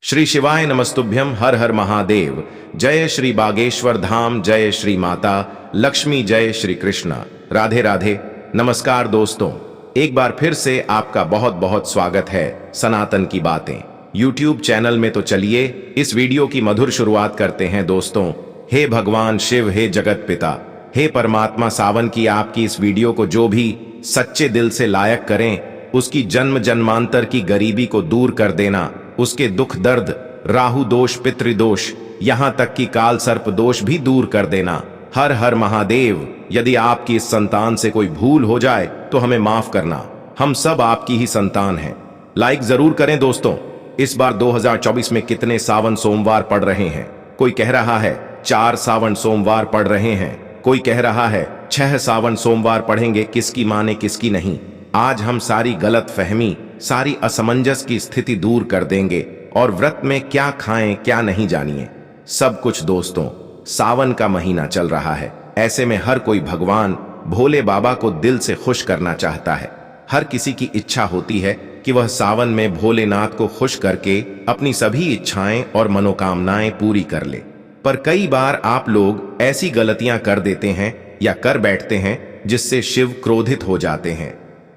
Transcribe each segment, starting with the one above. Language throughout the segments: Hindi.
श्री शिवाय नमस्तुभ्यम। हर हर महादेव। जय श्री बागेश्वर धाम। जय श्री माता लक्ष्मी। जय श्री कृष्ण। राधे राधे। नमस्कार दोस्तों, एक बार फिर से आपका बहुत बहुत स्वागत है सनातन की बातें यूट्यूब चैनल में। तो चलिए इस वीडियो की मधुर शुरुआत करते हैं दोस्तों। हे भगवान शिव, हे जगत पिता, हे परमात्मा, सावन की आपकी इस वीडियो को जो भी सच्चे दिल से लायक करें, उसकी जन्म जन्मांतर की गरीबी को दूर कर देना, उसके दुख दर्द, राहु दोष, पितृदोष, यहां तक कि काल सर्प दोष भी दूर कर देना। हर हर महादेव। यदि आपकी इस संतान से कोई भूल हो जाए तो हमें माफ करना, हम सब आपकी ही संतान हैं। लाइक जरूर करें दोस्तों। इस बार 2024 में कितने सावन सोमवार पड़ रहे हैं? कोई कह रहा है 4 सावन सोमवार पड़ रहे हैं, कोई कह रहा है 6 सावन सोमवार पढ़ेंगे। किसकी माने किसकी नहीं। आज हम सारी गलत फहमी, सारी असमंजस की स्थिति दूर कर देंगे और व्रत में क्या खाएं क्या नहीं जानिए सब कुछ दोस्तों। सावन का महीना चल रहा है, ऐसे में हर कोई भगवान भोले बाबा को दिल से खुश करना चाहता है। हर किसी की इच्छा होती है कि वह सावन में भोलेनाथ को खुश करके अपनी सभी इच्छाएं और मनोकामनाएं पूरी कर ले। पर कई बार आप लोग ऐसी गलतियां कर देते हैं या कर बैठते हैं जिससे शिव क्रोधित हो जाते हैं।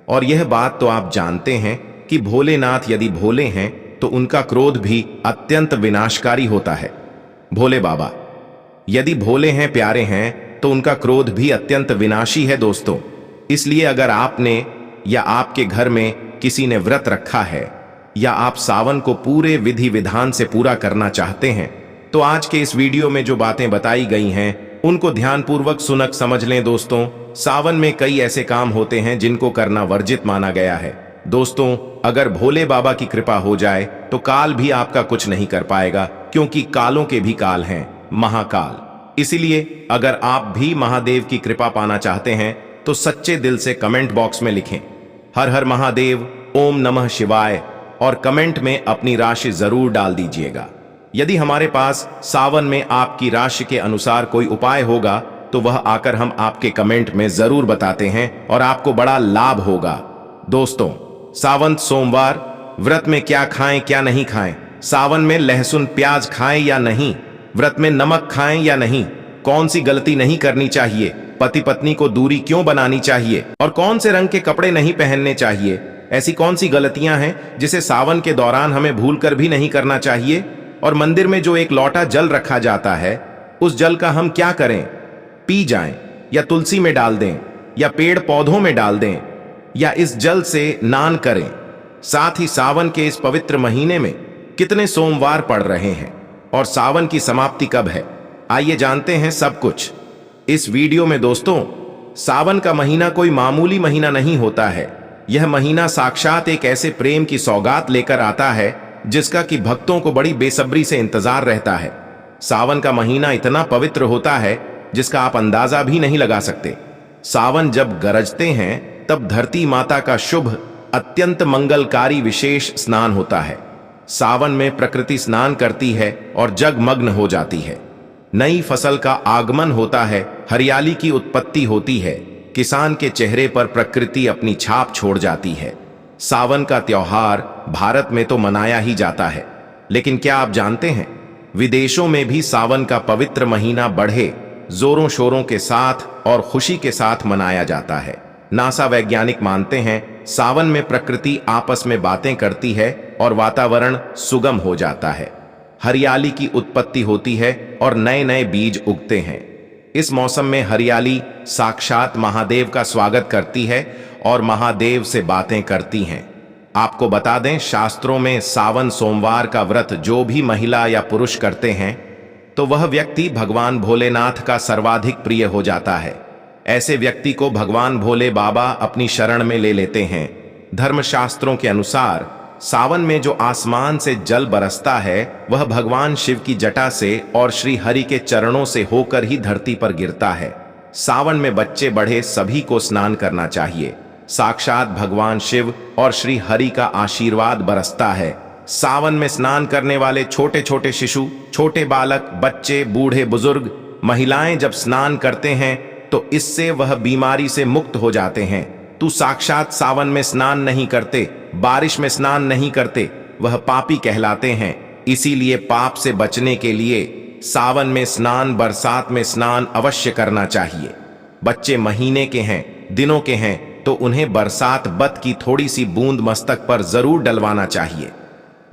और यह बात तो आप जानते हैं कि भोलेनाथ यदि भोले हैं तो उनका क्रोध भी अत्यंत विनाशकारी होता है। भोले बाबा यदि भोले हैं, प्यारे हैं, तो उनका क्रोध भी अत्यंत विनाशी है दोस्तों। इसलिए अगर आपने या आपके घर में किसी ने व्रत रखा है या आप सावन को पूरे विधि विधान से पूरा करना चाहते हैं, तो आज के इस वीडियो में जो बातें बताई गई हैं उनको ध्यानपूर्वक सुनक समझ लें दोस्तों। सावन में कई ऐसे काम होते हैं जिनको करना वर्जित माना गया है दोस्तों। अगर भोले बाबा की कृपा हो जाए तो काल भी आपका कुछ नहीं कर पाएगा, क्योंकि कालों के भी काल हैं, महाकाल। इसीलिए अगर आप भी महादेव की कृपा पाना चाहते हैं तो सच्चे दिल से कमेंट बॉक्स में लिखें हर हर महादेव, ओम नमः शिवाय, और कमेंट में अपनी राशि जरूर डाल दीजिएगा। यदि हमारे पास सावन में आपकी राशि के अनुसार कोई उपाय होगा तो वह आकर हम आपके कमेंट में जरूर बताते हैं और आपको बड़ा लाभ होगा दोस्तों। सावन सोमवार व्रत में क्या खाएं क्या नहीं खाएं, सावन में लहसुन प्याज खाएं या नहीं, व्रत में नमक खाएं या नहीं, कौन सी गलती नहीं करनी चाहिए, पति पत्नी को दूरी क्यों बनानी चाहिए, और कौन से रंग के कपड़े नहीं पहनने चाहिए। ऐसी कौन सी गलतियां हैं जिसे सावन के दौरान हमें भूलकर भी नहीं करना चाहिए। और मंदिर में जो एक लोटा जल रखा जाता है, उस जल का हम क्या करें? पी जाएं या तुलसी में डाल दें या पेड़ पौधों में डाल दें या इस जल से स्नान करें। साथ ही सावन के इस पवित्र महीने में कितने सोमवार पड़ रहे हैं और सावन की समाप्ति कब है, आइए जानते हैं सब कुछ इस वीडियो में दोस्तों। सावन का महीना कोई मामूली महीना नहीं होता है। यह महीना साक्षात एक ऐसे प्रेम की सौगात लेकर आता है जिसका कि भक्तों को बड़ी बेसब्री से इंतजार रहता है। सावन का महीना इतना पवित्र होता है जिसका आप अंदाजा भी नहीं लगा सकते। सावन जब गरजते हैं तब धरती माता का शुभ, अत्यंत मंगलकारी विशेष स्नान होता है। सावन में प्रकृति स्नान करती है और जगमग्न हो जाती है। नई फसल का आगमन होता है, हरियाली की उत्पत्ति होती है, किसान के चेहरे पर प्रकृति अपनी छाप छोड़ जाती है। सावन का त्योहार भारत में तो मनाया ही जाता है, लेकिन क्या आप जानते हैं विदेशों में भी सावन का पवित्र महीना बड़े जोरों शोरों के साथ और खुशी के साथ मनाया जाता है। नासा वैज्ञानिक मानते हैं सावन में प्रकृति आपस में बातें करती है और वातावरण सुगम हो जाता है, हरियाली की उत्पत्ति होती है और नए नए बीज उगते हैं। इस मौसम में हरियाली साक्षात महादेव का स्वागत करती है और महादेव से बातें करती हैं। आपको बता दें, शास्त्रों में सावन सोमवार का व्रत जो भी महिला या पुरुष करते हैं तो वह व्यक्ति भगवान भोलेनाथ का सर्वाधिक प्रिय हो जाता है। ऐसे व्यक्ति को भगवान भोले बाबा अपनी शरण में ले लेते हैं। धर्मशास्त्रों के अनुसार सावन में जो आसमान से जल बरसता है वह भगवान शिव की जटा से और श्री हरि के चरणों से होकर ही धरती पर गिरता है। सावन में बच्चे बड़े सभी को स्नान करना चाहिए। साक्षात भगवान शिव और श्री हरि का आशीर्वाद बरसता है। सावन में स्नान करने वाले छोटे छोटे शिशु, छोटे बालक, बच्चे, बूढ़े, बुजुर्ग, महिलाएं जब स्नान करते हैं तो इससे वह बीमारी से मुक्त हो जाते हैं। तू साक्षात सावन में स्नान नहीं करते, बारिश में स्नान नहीं करते, वह पापी कहलाते हैं। इसीलिए पाप से बचने के लिए सावन में स्नान, बरसात में स्नान अवश्य करना चाहिए। बच्चे महीने के हैं, दिनों के हैं तो उन्हें बरसात बत की थोड़ी सी बूंद मस्तक पर जरूर डलवाना चाहिए।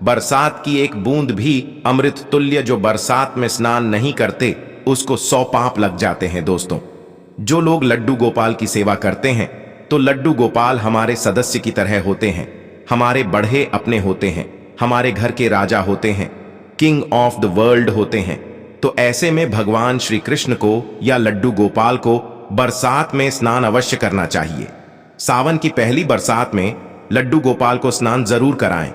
बरसात की एक बूंद भी अमृत तुल्य। जो बरसात में स्नान नहीं करते उसको 100 पाप लग जाते हैं। दोस्तों, जो लोग लड्डू गोपाल की सेवा करते हैं तो लड्डू गोपाल हमारे सदस्य की तरह होते हैं, हमारे बढ़े अपने होते हैं, हमारे घर के राजा होते हैं, किंग ऑफ द वर्ल्ड होते हैं। तो ऐसे में भगवान श्री कृष्ण को या लड्डू गोपाल को बरसात में स्नान अवश्य करना चाहिए। सावन की पहली बरसात में लड्डू गोपाल को स्नान जरूर कराएं।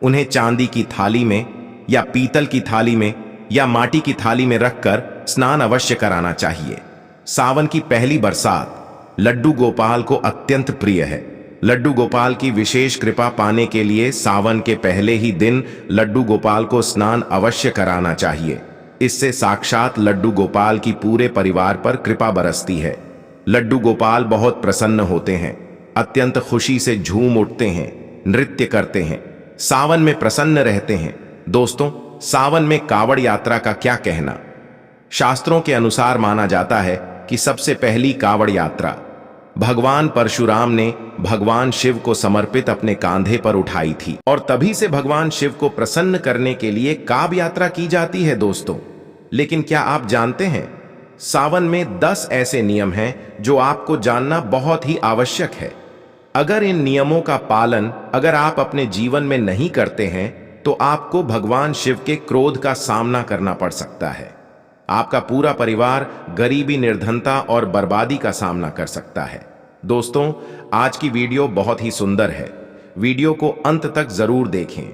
उन्हें चांदी की थाली में या पीतल की थाली में या माटी की थाली में रखकर स्नान अवश्य कराना चाहिए। सावन की पहली बरसात लड्डू गोपाल को अत्यंत प्रिय है। लड्डू गोपाल की विशेष कृपा पाने के लिए सावन के पहले ही दिन लड्डू गोपाल को स्नान अवश्य कराना चाहिए। इससे साक्षात लड्डू गोपाल की पूरे परिवार पर कृपा बरसती है। लड्डू गोपाल बहुत प्रसन्न होते हैं, अत्यंत खुशी से झूम उठते हैं, नृत्य करते हैं, सावन में प्रसन्न रहते हैं। दोस्तों, सावन में कावड़ यात्रा का क्या कहना? शास्त्रों के अनुसार माना जाता है कि सबसे पहली कावड़ यात्रा भगवान परशुराम ने भगवान शिव को समर्पित अपने कांधे पर उठाई थी और तभी से भगवान शिव को प्रसन्न करने के लिए काव यात्रा की जाती है। दोस्तों, लेकिन क्या आप जानते हैं सावन में 10 ऐसे नियम हैं जो आपको जानना बहुत ही आवश्यक है। अगर इन नियमों का पालन अगर आप अपने जीवन में नहीं करते हैं तो आपको भगवान शिव के क्रोध का सामना करना पड़ सकता है। आपका पूरा परिवार गरीबी, निर्धनता और बर्बादी का सामना कर सकता है। दोस्तों, आज की वीडियो बहुत ही सुंदर है। वीडियो को अंत तक जरूर देखें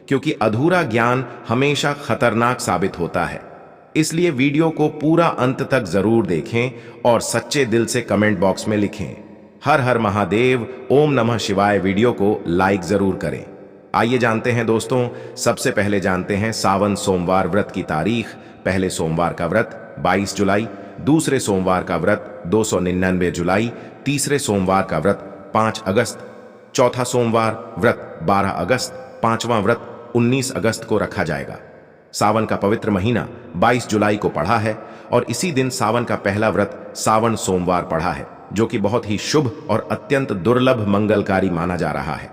क्योंकि अधूरा ज्ञान हमेशा खतरनाक साबित होता है। इसलिए वीडियो को पूरा अंत तक जरूर देखें और सच्चे दिल से कमेंट बॉक्स में लिखें हर हर महादेव, ओम नमः शिवाय। वीडियो को लाइक जरूर करें। आइए जानते हैं दोस्तों, सबसे पहले जानते हैं सावन सोमवार व्रत की तारीख। पहले सोमवार का व्रत 22 जुलाई, दूसरे सोमवार का व्रत 299 जुलाई, तीसरे सोमवार का व्रत 5 अगस्त, चौथा सोमवार व्रत 12 अगस्त, पांचवां व्रत 19 अगस्त को रखा जाएगा। सावन का पवित्र महीना 22 जुलाई को पड़ा है और इसी दिन सावन का पहला व्रत सावन सोमवार पड़ा है, जो कि बहुत ही शुभ और अत्यंत दुर्लभ मंगलकारी माना जा रहा है।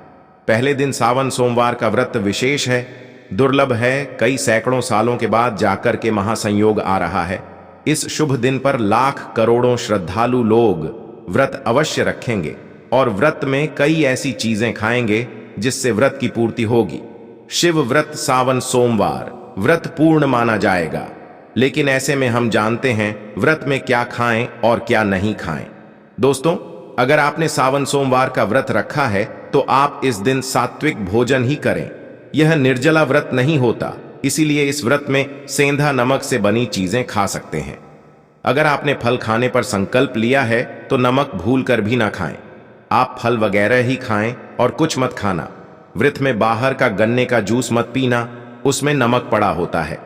पहले दिन सावन सोमवार का व्रत विशेष है, दुर्लभ है, कई सैकड़ों सालों के बाद जाकर के महासंयोग आ रहा है। इस शुभ दिन पर लाख करोड़ों श्रद्धालु लोग व्रत अवश्य रखेंगे और व्रत में कई ऐसी चीजें खाएंगे जिससे व्रत की पूर्ति होगी। शिव व्रत सावन सोमवार व्रत पूर्ण माना जाएगा, लेकिन ऐसे में हम जानते हैं व्रत में क्या खाएं और क्या नहीं खाएं। दोस्तों, अगर आपने सावन सोमवार का व्रत रखा है तो आप इस दिन सात्विक भोजन ही करें। यह निर्जला व्रत नहीं होता, इसीलिए इस व्रत में सेंधा नमक से बनी चीजें खा सकते हैं। अगर आपने फल खाने पर संकल्प लिया है तो नमक भूल कर भी ना खाएं। आप फल वगैरह ही खाएं और कुछ मत खाना। व्रत में बाहर का गन्ने का जूस मत पीना, उसमें नमक पड़ा होता है।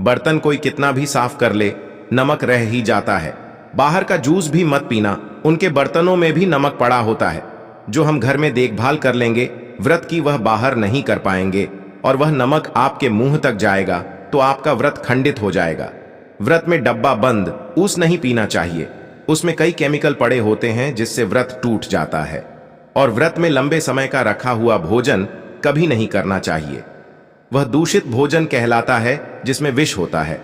बर्तन कोई कितना भी साफ कर ले, नमक रह ही जाता है। बाहर का जूस भी मत पीना, उनके बर्तनों में भी नमक पड़ा होता है। जो हम घर में देखभाल कर लेंगे, व्रत की वह बाहर नहीं कर पाएंगे और वह नमक आपके मुंह तक जाएगा तो आपका व्रत खंडित हो जाएगा। व्रत में डब्बा बंद ऊस नहीं पीना चाहिए, उसमें कई केमिकल पड़े होते हैं जिससे व्रत टूट जाता है। और व्रत में लंबे समय का रखा हुआ भोजन कभी नहीं करना चाहिए, वह दूषित भोजन कहलाता है जिसमें विष होता है।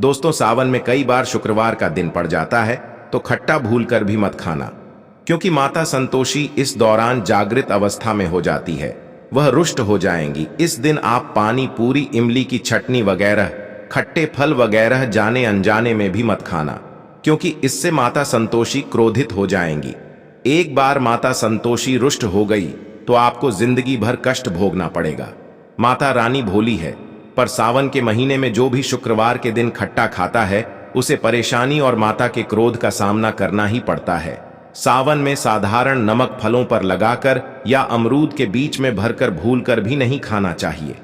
दोस्तों, सावन में कई बार शुक्रवार का दिन पड़ जाता है तो खट्टा भूलकर भी मत खाना, क्योंकि माता संतोषी इस दौरान जागृत अवस्था में हो जाती है, वह रुष्ट हो जाएंगी। इस दिन आप पानी पूरी, इमली की चटनी वगैरह, खट्टे फल वगैरह जाने अनजाने में भी मत खाना, क्योंकि इससे माता संतोषी क्रोधित हो जाएंगी। एक बार माता संतोषी रुष्ट हो गई तो आपको जिंदगी भर कष्ट भोगना पड़ेगा। माता रानी भोली है, पर सावन के महीने में जो भी शुक्रवार के दिन खट्टा खाता है उसे परेशानी और माता के क्रोध का सामना करना ही पड़ता है। सावन में साधारण नमक फलों पर लगाकर या अमरूद के बीच में भरकर भूलकर भी नहीं खाना चाहिए।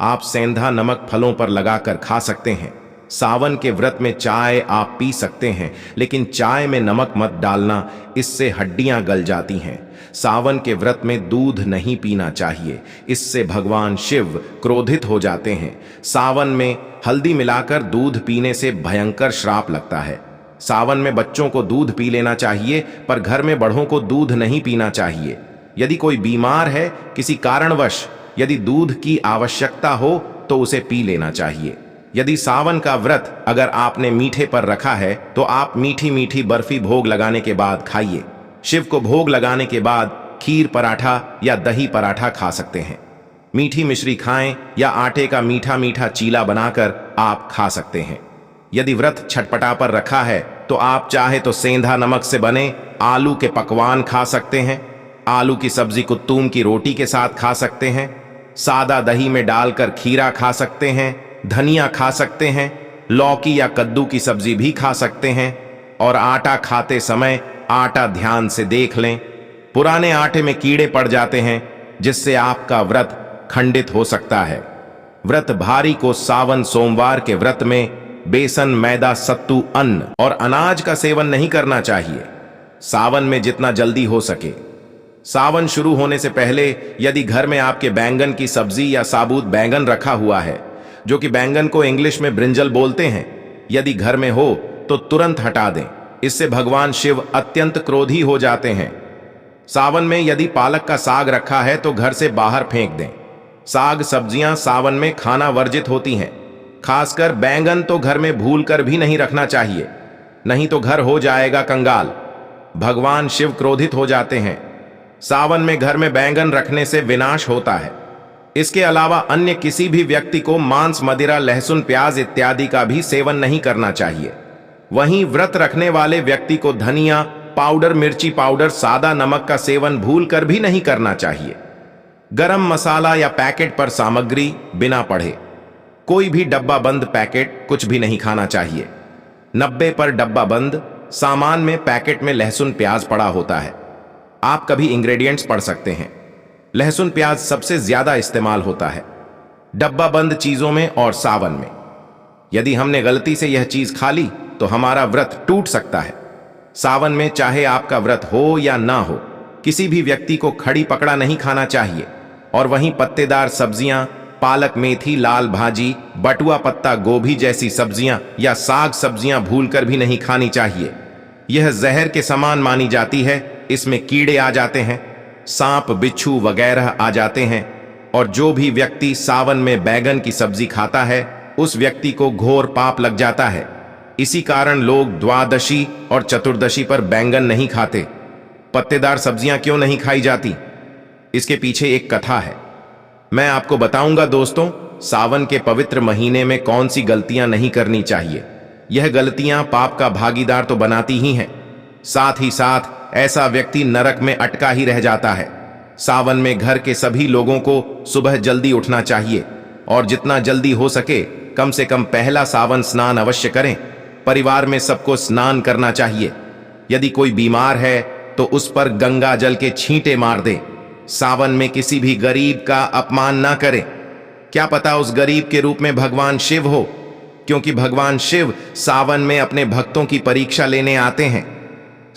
आप सेंधा नमक फलों पर लगाकर खा सकते हैं, सावन के व्रत में चाय आप पी सकते हैं, लेकिन चाय में नमक मत डालना, इससे हड्डियां गल जाती हैं। सावन के व्रत में दूध नहीं पीना चाहिए, इससे भगवान शिव क्रोधित हो जाते हैं। सावन में हल्दी मिलाकर दूध पीने से भयंकर श्राप लगता है। सावन में बच्चों को दूध पी लेना चाहिए, पर घर में बड़ों को दूध नहीं पीना चाहिए। यदि कोई बीमार है, किसी कारणवश यदि दूध की आवश्यकता हो तो उसे पी लेना चाहिए। यदि सावन का व्रत अगर आपने मीठे पर रखा है तो आप मीठी मीठी बर्फी भोग लगाने के बाद खाइए। शिव को भोग लगाने के बाद खीर पराठा या दही पराठा खा सकते हैं। मीठी मिश्री खाएं या आटे का मीठा मीठा चीला बनाकर आप खा सकते हैं। यदि व्रत छटपटा पर रखा है तो आप चाहे तो सेंधा नमक से बने आलू के पकवान खा सकते हैं। आलू की सब्जी कुत्तूम की रोटी के साथ खा सकते हैं। सादा दही में डालकर खीरा खा सकते हैं। धनिया खा सकते हैं। लौकी या कद्दू की सब्जी भी खा सकते हैं। और आटा खाते समय आटा ध्यान से देख लें, पुराने आटे में कीड़े पड़ जाते हैं, जिससे आपका व्रत खंडित हो सकता है। व्रत भारी को सावन सोमवार के व्रत में बेसन, मैदा, सत्तू, अन्न और अनाज का सेवन नहीं करना चाहिए। सावन में जितना जल्दी हो सके। सावन शुरू होने से पहले यदि घर में आपके बैंगन की सब्जी या साबुत बैंगन रखा हुआ है, जो कि बैंगन को इंग्लिश में ब्रिंजल बोलते हैं, यदि घर में हो तो तुरंत हटा दें। इससे भगवान शिव अत्यंत क्रोधी हो जाते हैं। सावन में यदि पालक का साग रखा है तो घर से बाहर फेंक दें। साग सब्जियां सावन में खाना वर्जित होती हैं। खासकर बैंगन तो घर में भूलकर भी नहीं रखना चाहिए, नहीं तो घर हो जाएगा कंगाल। भगवान शिव क्रोधित हो जाते हैं। सावन में घर में बैंगन रखने से विनाश होता है। इसके अलावा अन्य किसी भी व्यक्ति को मांस, मदिरा, लहसुन, प्याज इत्यादि का भी सेवन नहीं करना चाहिए। वहीं व्रत रखने वाले व्यक्ति को धनिया पाउडर, मिर्ची पाउडर, सादा नमक का सेवन भूलकर भी नहीं करना चाहिए। गरम मसाला या पैकेट पर सामग्री बिना पढ़े कोई भी डब्बा बंद पैकेट कुछ भी नहीं खाना चाहिए। 90 पर डब्बा बंद सामान में पैकेट में लहसुन प्याज पड़ा होता है। आप कभी इंग्रेडिएंट्स पढ़ सकते हैं। लहसुन प्याज सबसे ज्यादा इस्तेमाल होता है डब्बा बंद चीजों में और सावन में। यदि हमने गलती से यह चीज खा ली तो हमारा व्रत टूट सकता है। सावन में चाहे आपका व्रत हो या ना हो, किसी भी व्यक्ति को खड़ी पकड़ा नहीं खाना चाहिए। और वहीं पत्तेदार सब्जियां, पालक, मेथी, लाल भाजी, बटुआ पत्ता गोभी जैसी सब्जियां या साग सब्जियां भूलकर भी नहीं खानी चाहिए। यह जहर के समान मानी जाती है। इसमें कीड़े आ जाते हैं, सांप, बिच्छू वगैरह आ जाते हैं। और जो भी व्यक्ति सावन में बैगन की सब्जी खाता है उस व्यक्ति को घोर पाप लग जाता है। इसी कारण लोग द्वादशी और चतुर्दशी पर बैंगन नहीं खाते। पत्तेदार सब्जियां क्यों नहीं खाई जाती, इसके पीछे एक कथा है, मैं आपको बताऊंगा दोस्तों। सावन के पवित्र महीने में कौन सी गलतियां नहीं करनी चाहिए। यह गलतियां पाप का भागीदार तो बनाती ही हैं, साथ ही साथ ऐसा व्यक्ति नरक में अटका ही रह जाता है। सावन में घर के सभी लोगों को सुबह जल्दी उठना चाहिए और जितना जल्दी हो सके कम से कम पहला सावन स्नान अवश्य करें। परिवार में सबको स्नान करना चाहिए। यदि कोई बीमार है तो उस पर गंगा जल के छींटे मार दे। सावन में किसी भी गरीब का अपमान ना करें। क्या पता उस गरीब के रूप में भगवान शिव हो, क्योंकि भगवान शिव सावन में अपने भक्तों की परीक्षा लेने आते हैं।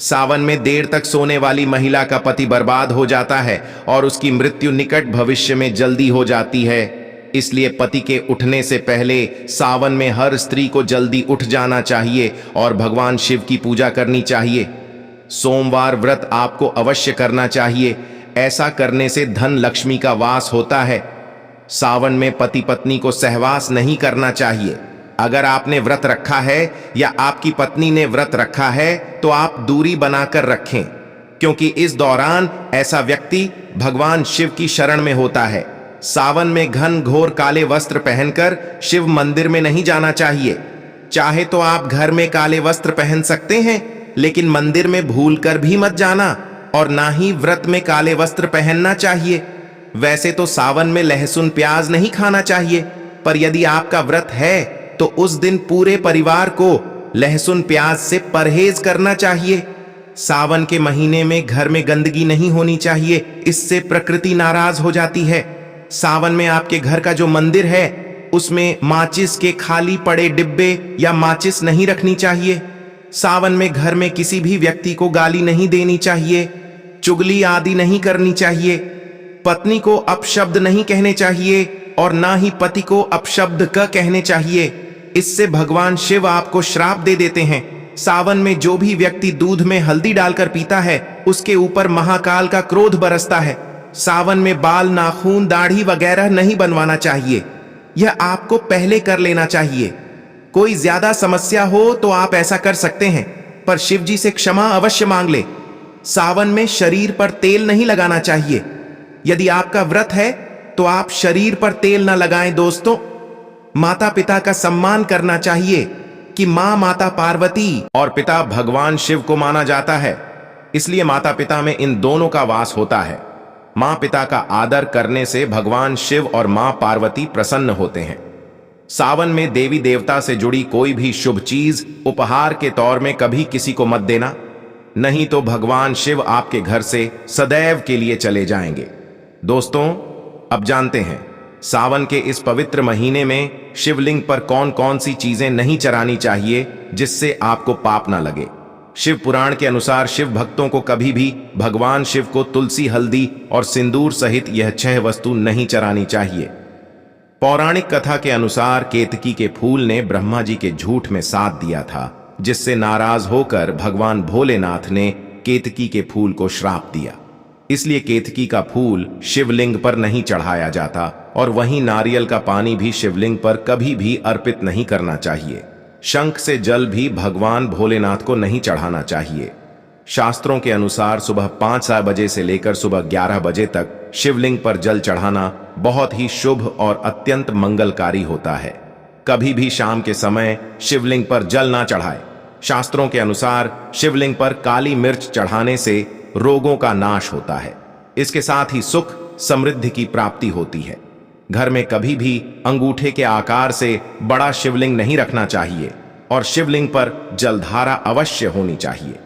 सावन में देर तक सोने वाली महिला का पति बर्बाद हो जाता है और उसकी मृत्यु निकट भविष्य में जल्दी हो जाती है। इसलिए पति के उठने से पहले सावन में हर स्त्री को जल्दी उठ जाना चाहिए और भगवान शिव की पूजा करनी चाहिए। सोमवार व्रत आपको अवश्य करना चाहिए। ऐसा करने से धन लक्ष्मी का वास होता है। सावन में पति पत्नी को सहवास नहीं करना चाहिए। अगर आपने व्रत रखा है या आपकी पत्नी ने व्रत रखा है तो आप दूरी बनाकर रखें, क्योंकि इस दौरान ऐसा व्यक्ति भगवान शिव की शरण में होता है। सावन में घन घोर काले वस्त्र पहनकर शिव मंदिर में नहीं जाना चाहिए। चाहे तो आप घर में काले वस्त्र पहन सकते हैं, लेकिन मंदिर में भूलकर भी मत जाना और ना ही व्रत में काले वस्त्र पहनना चाहिए। वैसे तो सावन में लहसुन प्याज नहीं खाना चाहिए, पर यदि आपका व्रत है तो उस दिन पूरे परिवार को लहसुन प्याज से परहेज करना चाहिए। सावन के महीने में घर में गंदगी नहीं होनी चाहिए, इससे प्रकृति नाराज हो जाती है। सावन में आपके घर का जो मंदिर है उसमें माचिस के खाली पड़े डिब्बे या माचिस नहीं रखनी चाहिए। सावन में घर में किसी भी व्यक्ति को गाली नहीं देनी चाहिए, चुगली आदि नहीं करनी चाहिए, पत्नी को अपशब्द नहीं कहने चाहिए और ना ही पति को अपशब्द क कहने चाहिए। इससे भगवान शिव आपको श्राप दे देते हैं। सावन में जो भी व्यक्ति दूध में हल्दी डालकर पीता है उसके ऊपर महाकाल का क्रोध बरसता है। सावन में बाल, नाखून, दाढ़ी वगैरह नहीं बनवाना चाहिए, यह आपको पहले कर लेना चाहिए। कोई ज्यादा समस्या हो तो आप ऐसा कर सकते हैं, पर शिव जी से क्षमा अवश्य मांग ले। सावन में शरीर पर तेल नहीं लगाना चाहिए। यदि आपका व्रत है तो आप शरीर पर तेल न लगाएं। दोस्तों, माता पिता का सम्मान करना चाहिए कि मां माता पार्वती और पिता भगवान शिव को माना जाता है, इसलिए माता पिता में इन दोनों का वास होता है। मां पिता का आदर करने से भगवान शिव और मां पार्वती प्रसन्न होते हैं। सावन में देवी देवता से जुड़ी कोई भी शुभ चीज उपहार के तौर में कभी किसी को मत देना, नहीं तो भगवान शिव आपके घर से सदैव के लिए चले जाएंगे। दोस्तों, अब जानते हैं सावन के इस पवित्र महीने में शिवलिंग पर कौन कौन सी चीजें नहीं चढ़ानी चाहिए जिससे आपको पाप ना लगे। शिव पुराण के अनुसार शिव भक्तों को कभी भी भगवान शिव को तुलसी, हल्दी और सिंदूर सहित यह 6 वस्तु नहीं चढ़ानी चाहिए। पौराणिक कथा के अनुसार केतकी के फूल ने ब्रह्मा जी के झूठ में साथ दिया था, जिससे नाराज होकर भगवान भोलेनाथ ने केतकी के फूल को श्राप दिया। इसलिए केतकी का फूल शिवलिंग पर नहीं चढ़ाया जाता और वहीं नारियल का पानी भी शिवलिंग पर कभी भी अर्पित नहीं करना चाहिए। शंख से जल भी भगवान भोलेनाथ को नहीं चढ़ाना चाहिए। शास्त्रों के अनुसार सुबह 5-6 बजे से लेकर सुबह 11 बजे तक शिवलिंग पर जल चढ़ाना बहुत ही शुभ और अत्यंत मंगलकारी होता है। कभी भी शाम के समय शिवलिंग पर जल ना चढ़ाए। शास्त्रों के अनुसार शिवलिंग पर काली मिर्च चढ़ाने से रोगों का नाश होता है। इसके साथ ही सुख समृद्धि की प्राप्ति होती है। घर में कभी भी अंगूठे के आकार से बड़ा शिवलिंग नहीं रखना चाहिए और शिवलिंग पर जलधारा अवश्य होनी चाहिए।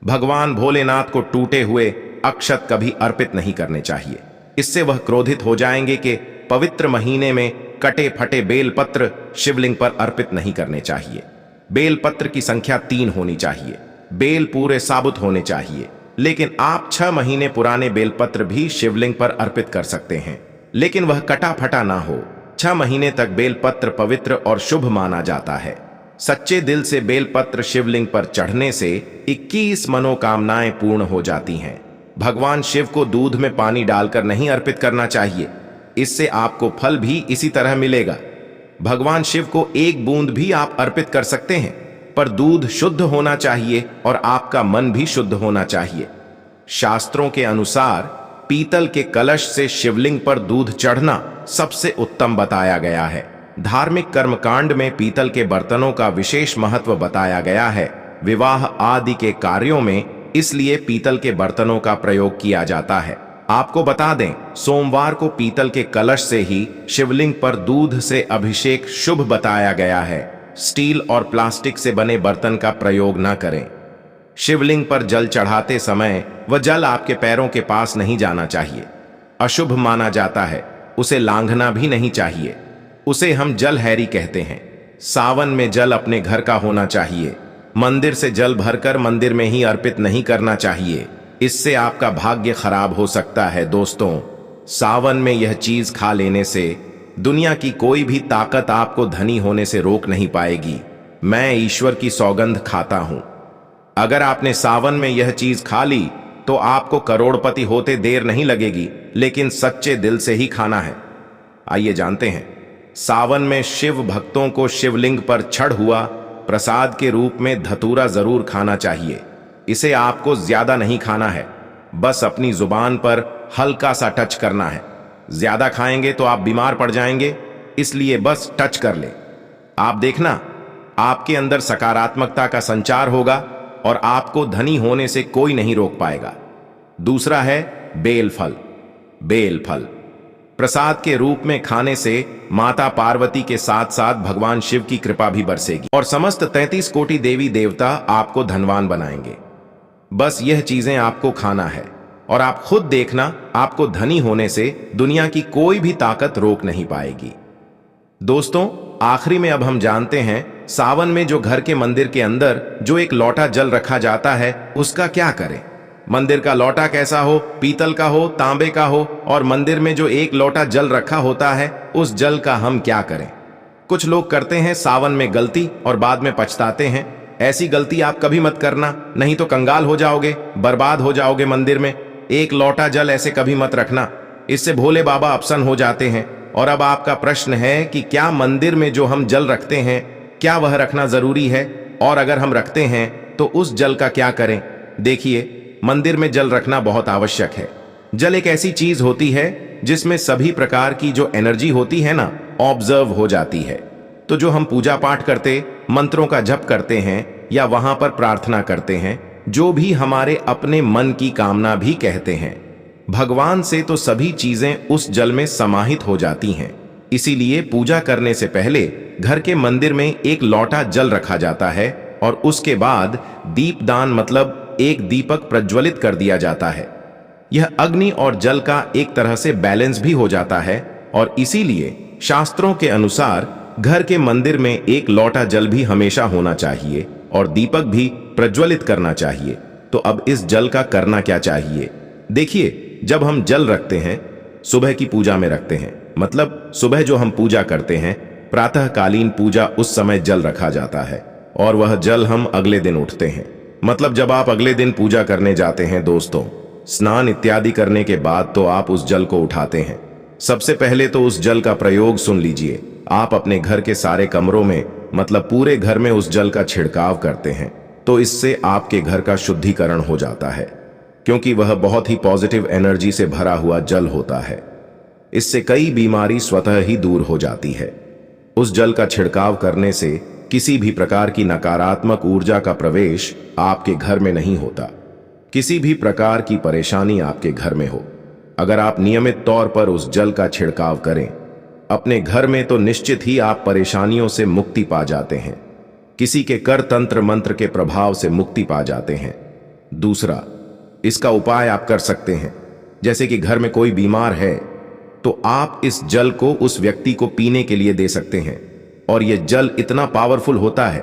भगवान भोलेनाथ को टूटे हुए अक्षत कभी अर्पित नहीं करने चाहिए, इससे वह क्रोधित हो जाएंगे कि पवित्र महीने में कटे फटे बेलपत्र शिवलिंग पर अर्पित नहीं करने चाहिए। बेलपत्र की संख्या 3 होनी चाहिए। बेल पूरे साबुत होने चाहिए, लेकिन आप 6 महीने पुराने बेलपत्र भी शिवलिंग पर अर्पित कर सकते हैं, लेकिन वह कटा फटा ना हो। 6 महीने तक बेलपत्र पवित्र और शुभ माना जाता है। सच्चे दिल से बेलपत्र शिवलिंग पर चढ़ने से 21 मनोकामनाएं पूर्ण हो जाती हैं। भगवान शिव को दूध में पानी डालकर नहीं अर्पित करना चाहिए, इससे आपको फल भी इसी तरह मिलेगा। भगवान शिव को 1 बूंद भी आप अर्पित कर सकते हैं, पर दूध शुद्ध होना चाहिए और आपका मन भी शुद्ध होना चाहिए। शास्त्रों के अनुसार पीतल के कलश से शिवलिंग पर दूध चढ़ना सबसे उत्तम बताया गया है। धार्मिक कर्मकांड में पीतल के बर्तनों का विशेष महत्व बताया गया है। विवाह आदि के कार्यों में इसलिए पीतल के बर्तनों का प्रयोग किया जाता है। आपको बता दें, सोमवार को पीतल के कलश से ही शिवलिंग पर दूध से अभिषेक शुभ बताया गया है। स्टील और प्लास्टिक से बने बर्तन का प्रयोग न करें। शिवलिंग पर जल चढ़ाते समय वह जल आपके पैरों के पास नहीं जाना चाहिए, अशुभ माना जाता है। उसे लांघना भी नहीं चाहिए, उसे हम जल हैरी कहते हैं। सावन में जल अपने घर का होना चाहिए। मंदिर से जल भरकर मंदिर में ही अर्पित नहीं करना चाहिए, इससे आपका भाग्य खराब हो सकता है। दोस्तों, सावन में यह चीज खा लेने से दुनिया की कोई भी ताकत आपको धनी होने से रोक नहीं पाएगी। मैं ईश्वर की सौगंध खाता हूं, अगर आपने सावन में यह चीज खा ली तो आपको करोड़पति होते देर नहीं लगेगी, लेकिन सच्चे दिल से ही खाना है। आइए जानते हैं, सावन में शिव भक्तों को शिवलिंग पर चढ़ हुआ प्रसाद के रूप में धतूरा जरूर खाना चाहिए। इसे आपको ज्यादा नहीं खाना है, बस अपनी जुबान पर हल्का सा टच करना है। ज्यादा खाएंगे तो आप बीमार पड़ जाएंगे, इसलिए बस टच कर ले। आप देखना, आपके अंदर सकारात्मकता का संचार होगा और आपको धनी होने से कोई नहीं रोक पाएगा। दूसरा है बेल फल। बेल फल प्रसाद के रूप में खाने से माता पार्वती के साथ साथ भगवान शिव की कृपा भी बरसेगी और समस्त 33 कोटि देवी देवता आपको धनवान बनाएंगे। बस यह चीजें आपको खाना है और आप खुद देखना, आपको धनी होने से दुनिया की कोई भी ताकत रोक नहीं पाएगी। दोस्तों, आखिरी में अब हम जानते हैं सावन में जो घर के मंदिर के अंदर जो एक लोटा जल रखा जाता है उसका क्या करें। मंदिर का लोटा कैसा हो, पीतल का हो, तांबे का हो, और मंदिर में जो एक लोटा जल रखा होता है उस जल का हम क्या करें। कुछ लोग करते हैं सावन में गलती और बाद में पछताते हैं। ऐसी गलती आप कभी मत करना, नहीं तो कंगाल हो जाओगे, बर्बाद हो जाओगे। मंदिर में एक लोटा जल ऐसे कभी मत रखना, इससे भोले बाबा प्रसन्न हो जाते हैं। और अब आपका प्रश्न है कि क्या मंदिर में जो हम जल रखते हैं क्या वह रखना जरूरी है, और अगर हम रखते हैं तो उस जल का क्या करें। देखिए, मंदिर में जल रखना बहुत आवश्यक है। जल एक ऐसी चीज होती है जिसमें सभी प्रकार की जो एनर्जी होती है ना, ऑब्जर्व हो जाती है। तो जो हम पूजा पाठ करते, मंत्रों का जप करते हैं या वहां पर प्रार्थना करते हैं, जो भी हमारे अपने मन की कामना भी कहते हैं, भगवान से तो सभी चीजें उस जल में समाहित हो जाती हैं। इसीलिए पूजा करने से पहले घर के मंदिर में एक लोटा जल रखा जाता है और उसके बाद दीपदान मतलब एक दीपक प्रज्वलित कर दिया जाता है। यह अग्नि और जल का एक तरह से बैलेंस भी हो जाता है, और इसीलिए शास्त्रों के अनुसार घर के मंदिर में एक लोटा जल भी हमेशा होना चाहिए और दीपक भी प्रज्वलित करना चाहिए। तो अब इस जल का करना क्या चाहिए। देखिए, जब हम जल रखते हैं, सुबह की पूजा में रखते हैं, मतलब सुबह जो हम पूजा करते हैं, प्रातःकालीन पूजा, उस समय जल रखा जाता है और वह जल हम अगले दिन उठते हैं। मतलब जब आप अगले दिन पूजा करने जाते हैं दोस्तों, स्नान इत्यादि करने के बाद तो आप उस जल को उठाते हैं। सबसे पहले तो उस जल का प्रयोग सुन लीजिए। आप अपने घर के सारे कमरों में, मतलब पूरे घर में उस जल का छिड़काव करते हैं, तो इससे आपके घर का शुद्धिकरण हो जाता है, क्योंकि वह बहुत ही पॉजिटिव एनर्जी से भरा हुआ जल होता है। इससे कई बीमारी स्वतः ही दूर हो जाती है। उस जल का छिड़काव करने से किसी भी प्रकार की नकारात्मक ऊर्जा का प्रवेश आपके घर में नहीं होता। किसी भी प्रकार की परेशानी आपके घर में हो, अगर आप नियमित तौर पर उस जल का छिड़काव करें अपने घर में, तो निश्चित ही आप परेशानियों से मुक्ति पा जाते हैं। किसी के कर तंत्र मंत्र के प्रभाव से मुक्ति पा जाते हैं। दूसरा, इसका उपाय आप कर सकते हैं। जैसे कि घर में कोई बीमार है तो आप इस जल को उस व्यक्ति को पीने के लिए दे सकते हैं, और यह जल इतना पावरफुल होता है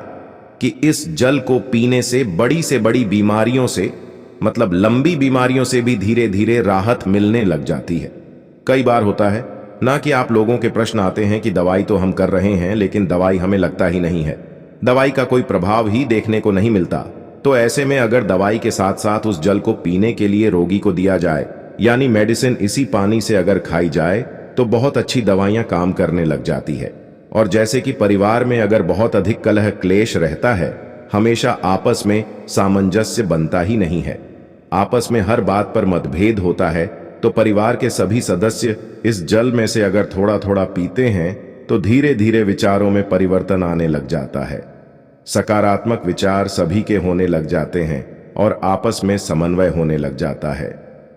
कि इस जल को पीने से बड़ी बीमारियों से, मतलब लंबी बीमारियों से भी धीरे धीरे राहत मिलने लग जाती है। कई बार होता है ना कि आप लोगों के प्रश्न आते हैं कि दवाई तो हम कर रहे हैं लेकिन दवाई हमें लगता ही नहीं है, दवाई का कोई प्रभाव ही देखने को नहीं मिलता। तो ऐसे में अगर दवाई के साथ साथ उस जल को पीने के लिए रोगी को दिया जाए, यानी मेडिसिन इसी पानी से अगर खाई जाए, तो बहुत अच्छी दवाइयां काम करने लग जाती है। और जैसे कि परिवार में अगर बहुत अधिक कलह क्लेश रहता है, हमेशा आपस में सामंजस्य बनता ही नहीं है, आपस में हर बात पर मतभेद होता है, तो परिवार के सभी सदस्य इस जल में से अगर थोड़ा थोड़ा पीते हैं तो धीरे धीरे विचारों में परिवर्तन आने लग जाता है। सकारात्मक विचार सभी के होने लग जाते हैं और आपस में समन्वय होने लग जाता है।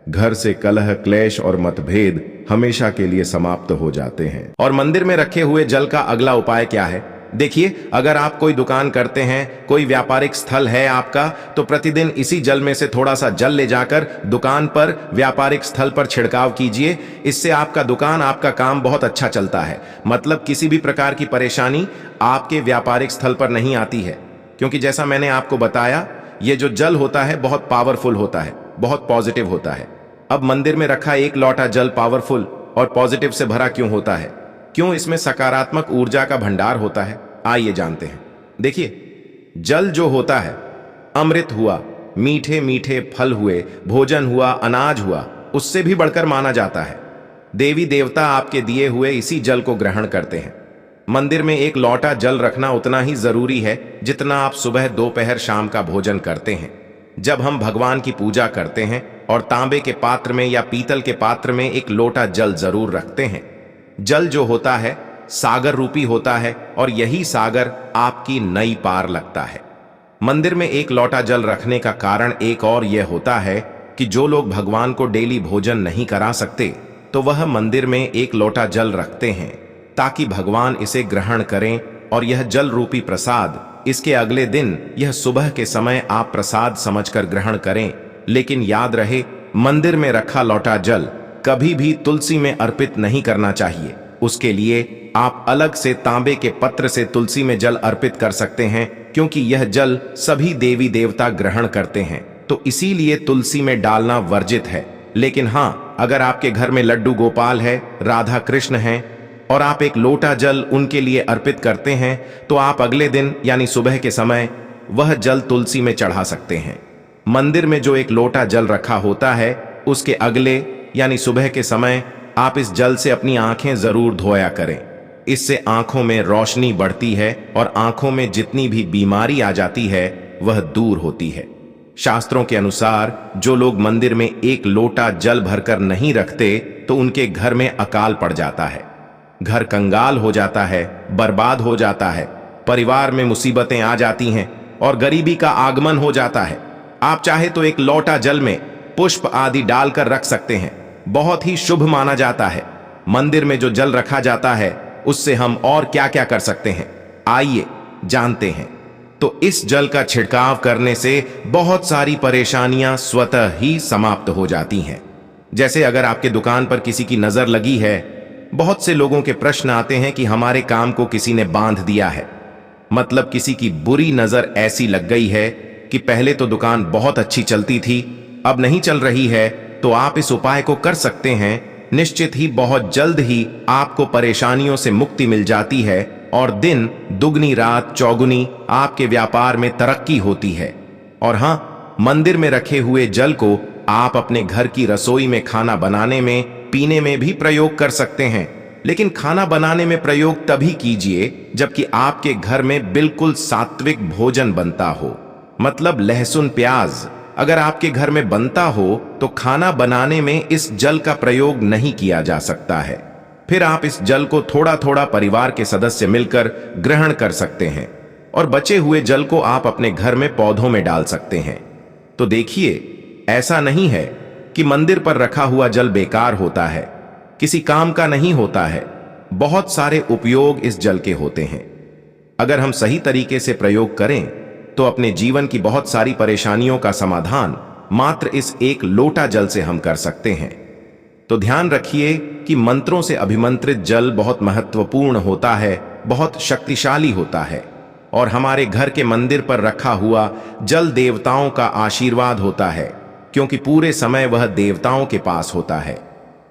घर से कलह क्लेश और मतभेद हमेशा के लिए समाप्त हो जाते हैं। और मंदिर में रखे हुए जल का अगला उपाय क्या है। देखिए, अगर आप कोई दुकान करते हैं, कोई व्यापारिक स्थल है आपका, तो प्रतिदिन इसी जल में से थोड़ा सा जल ले जाकर दुकान पर, व्यापारिक स्थल पर छिड़काव कीजिए। इससे आपका दुकान, आपका काम बहुत अच्छा चलता है। मतलब किसी भी प्रकार की परेशानी आपके व्यापारिक स्थल पर नहीं आती है, क्योंकि जैसा मैंने आपको बताया, ये जो जल होता है बहुत पावरफुल होता है, बहुत पॉजिटिव होता है। अब मंदिर में रखा एक लोटा जल पावरफुल और पॉजिटिव से भरा क्यों होता है, क्यों इसमें सकारात्मक ऊर्जा का भंडार होता है, आइए जानते हैं। देखिए, जल जो होता है, अमृत हुआ, मीठे मीठे फल हुए, भोजन हुआ, अनाज हुआ, उससे भी बढ़कर माना जाता है। देवी देवता आपके दिए हुए इसी जल को ग्रहण करते हैं। मंदिर में एक लोटा जल रखना उतना ही जरूरी है जितना आप सुबह, दोपहर, शाम का भोजन करते हैं। जब हम भगवान की पूजा करते हैं और तांबे के पात्र में या पीतल के पात्र में एक लोटा जल जरूर रखते हैं। जल जो होता है सागर रूपी होता है, और यही सागर आपकी नई पार लगता है। मंदिर में एक लोटा जल रखने का कारण एक और यह होता है कि जो लोग भगवान को डेली भोजन नहीं करा सकते, तो वह मंदिर में एक लोटा जल रखते हैं ताकि भगवान इसे ग्रहण करें, और यह जल रूपी प्रसाद इसके अगले दिन, यह सुबह के समय आप प्रसाद समझकर ग्रहण करें। लेकिन याद रहे, मंदिर में रखा लोटा जल कभी भी तुलसी में अर्पित नहीं करना चाहिए, उसके लिए आप अलग से तांबे के पत्र से तुलसी में जल अर्पित कर सकते हैं, क्योंकि यह जल सभी देवी देवता ग्रहण करते हैं, तो इसीलिए तुलसी में डालना वर्जित है। लेकिन हाँ, अगर आपके घर में लड्डू गोपाल है, राधा कृष्ण हैं और आप एक लोटा जल उनके लिए अर्पित करते हैं, तो आप अगले दिन यानी सुबह के समय वह जल तुलसी में चढ़ा सकते हैं। मंदिर में जो एक लोटा जल रखा होता है, उसके अगले यानी सुबह के समय आप इस जल से अपनी आंखें जरूर धोया करें। इससे आंखों में रोशनी बढ़ती है और आंखों में जितनी भी बीमारी आ जाती है वह दूर होती है। शास्त्रों के अनुसार जो लोग मंदिर में एक लोटा जल भरकर नहीं रखते, तो उनके घर में अकाल पड़ जाता है, घर कंगाल हो जाता है, बर्बाद हो जाता है, परिवार में मुसीबतें आ जाती हैं और गरीबी का आगमन हो जाता है। आप चाहे तो एक लोटा जल में पुष्प आदि डालकर रख सकते हैं, बहुत ही शुभ माना जाता है। मंदिर में जो जल रखा जाता है उससे हम और क्या क्या कर सकते हैं, आइए जानते हैं। तो इस जल का छिड़काव करने से बहुत सारी परेशानियां स्वतः ही समाप्त हो जाती हैं। जैसे अगर आपके दुकान पर किसी की नजर लगी है, बहुत से लोगों के प्रश्न आते हैं कि हमारे काम को किसी ने बांध दिया है, मतलब किसी की बुरी नजर ऐसी लग गई है कि पहले तो दुकान बहुत अच्छी चलती थी, अब नहीं चल रही है। तो आप इस उपाय को कर सकते हैं, निश्चित ही बहुत जल्द ही आपको परेशानियों से मुक्ति मिल जाती है और दिन दुगनी रात चौगुनी आपके व्यापार में तरक्की होती है। और हाँ, मंदिर में रखे हुए जल को आप अपने घर की रसोई में खाना बनाने में, पीने में भी प्रयोग कर सकते हैं। लेकिन खाना बनाने में प्रयोग तभी कीजिए जबकि आपके घर में बिल्कुल सात्विक भोजन बनता हो, मतलब लहसुन प्याज अगर आपके घर में बनता हो तो खाना बनाने में इस जल का प्रयोग नहीं किया जा सकता है। फिर आप इस जल को थोड़ा थोड़ा परिवार के सदस्य मिलकर ग्रहण कर सकते हैं और बचे हुए जल को आप अपने घर में पौधों में डाल सकते हैं। तो देखिए, ऐसा नहीं है कि मंदिर पर रखा हुआ जल बेकार होता है, किसी काम का नहीं होता है। बहुत सारे उपयोग इस जल के होते हैं। अगर हम सही तरीके से प्रयोग करें तो अपने जीवन की बहुत सारी परेशानियों का समाधान मात्र इस एक लोटा जल से हम कर सकते हैं। तो ध्यान रखिए कि मंत्रों से अभिमंत्रित जल बहुत महत्वपूर्ण होता है, बहुत शक्तिशाली होता है और हमारे घर के मंदिर पर रखा हुआ जल देवताओं का आशीर्वाद होता है, क्योंकि पूरे समय वह देवताओं के पास होता है।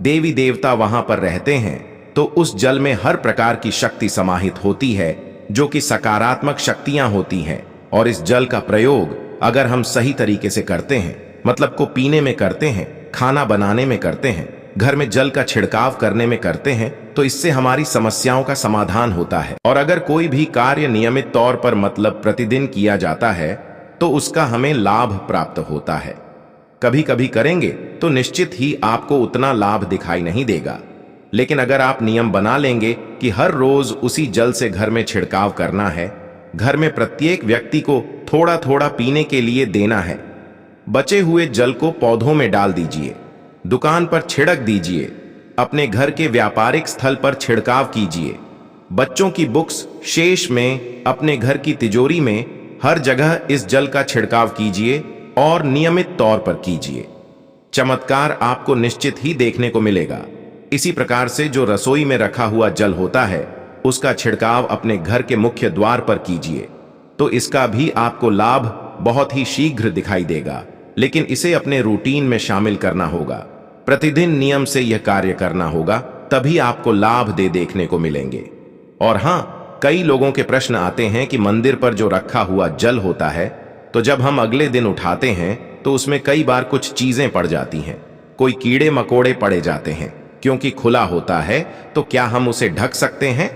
देवी देवता वहां पर रहते हैं, तो उस जल में हर प्रकार की शक्ति समाहित होती है, जो कि सकारात्मक शक्तियां होती हैं। और इस जल का प्रयोग अगर हम सही तरीके से करते हैं, मतलब को पीने में करते हैं, खाना बनाने में करते हैं, घर में जल का छिड़काव करने में करते हैं, तो इससे हमारी समस्याओं का समाधान होता है। और अगर कोई भी कार्य नियमित तौर पर मतलब प्रतिदिन किया जाता है, तो उसका हमें लाभ प्राप्त होता है। कभी कभी करेंगे तो निश्चित ही आपको उतना लाभ दिखाई नहीं देगा, लेकिन अगर आप नियम बना लेंगे कि हर रोज उसी जल से घर में छिड़काव करना है, घर में प्रत्येक व्यक्ति को थोड़ा थोड़ा पीने के लिए देना है, बचे हुए जल को पौधों में डाल दीजिए, दुकान पर छिड़क दीजिए, अपने घर के व्यापारिक स्थल पर छिड़काव कीजिए, बच्चों की बुक्स शेष में, अपने घर की तिजोरी में, हर जगह इस जल का छिड़काव कीजिए और नियमित तौर पर कीजिए। चमत्कार आपको निश्चित ही देखने को मिलेगा। इसी प्रकार से जो रसोई में रखा हुआ जल होता है, उसका छिड़काव अपने घर के मुख्य द्वार पर कीजिए, तो इसका भी आपको लाभ बहुत ही शीघ्र दिखाई देगा। लेकिन इसे अपने रूटीन में शामिल करना होगा, प्रतिदिन नियम से यह कार्य करना होगा, तभी आपको लाभ देखने को मिलेंगे। और हाँ, कई लोगों के प्रश्न आते हैं कि मंदिर पर जो रखा हुआ जल होता है, तो जब हम अगले दिन उठाते हैं तो उसमें कई बार कुछ चीजें पड़ जाती हैं, कोई कीड़े मकोड़े पड़े जाते हैं। क्योंकि खुला होता है तो क्या हम उसे ढक सकते हैं?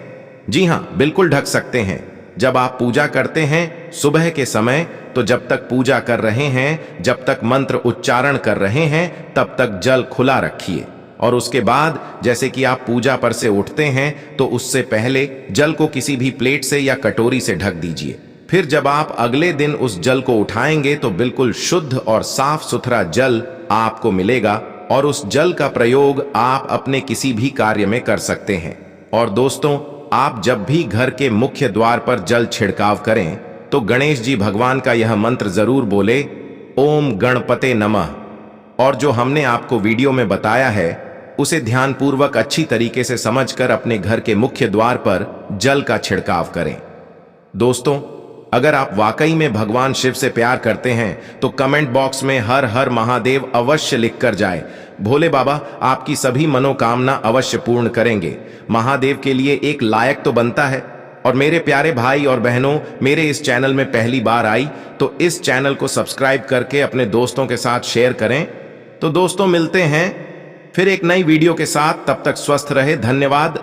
जी हाँ, बिल्कुल ढक सकते हैं। जब आप पूजा करते हैं सुबह के समय, तो जब तक पूजा कर रहे हैं, जब तक मंत्र उच्चारण कर रहे हैं, तब तक जल खुला रखिए। और उसके बाद जैसे कि आप पूजा पर से उठते हैं, तो उससे पहले जल को किसी भी प्लेट से या कटोरी से ढक दीजिए। फिर जब आप अगले दिन उस जल को उठाएंगे तो बिल्कुल शुद्ध और साफ सुथरा जल आपको मिलेगा और उस जल का प्रयोग आप अपने किसी भी कार्य में कर सकते हैं। और दोस्तों, आप जब भी घर के मुख्य द्वार पर जल छिड़काव करें तो गणेश जी भगवान का यह मंत्र जरूर बोले, ओम गणपते नमः। और जो हमने आपको वीडियो में बताया है उसे ध्यानपूर्वक अच्छी तरीके से समझकर अपने घर के मुख्य द्वार पर जल का छिड़काव करें। दोस्तों, अगर आप वाकई में भगवान शिव से प्यार करते हैं तो कमेंट बॉक्स में हर हर महादेव अवश्य लिखकर जाए। भोले बाबा आपकी सभी मनोकामना अवश्य पूर्ण करेंगे। महादेव के लिए एक लायक तो बनता है। और मेरे प्यारे भाई और बहनों, मेरे इस चैनल में पहली बार आई तो इस चैनल को सब्सक्राइब करके अपने दोस्तों के साथ शेयर करें। तो दोस्तों, मिलते हैं फिर एक नई वीडियो के साथ। तब तक स्वस्थ रहे। धन्यवाद।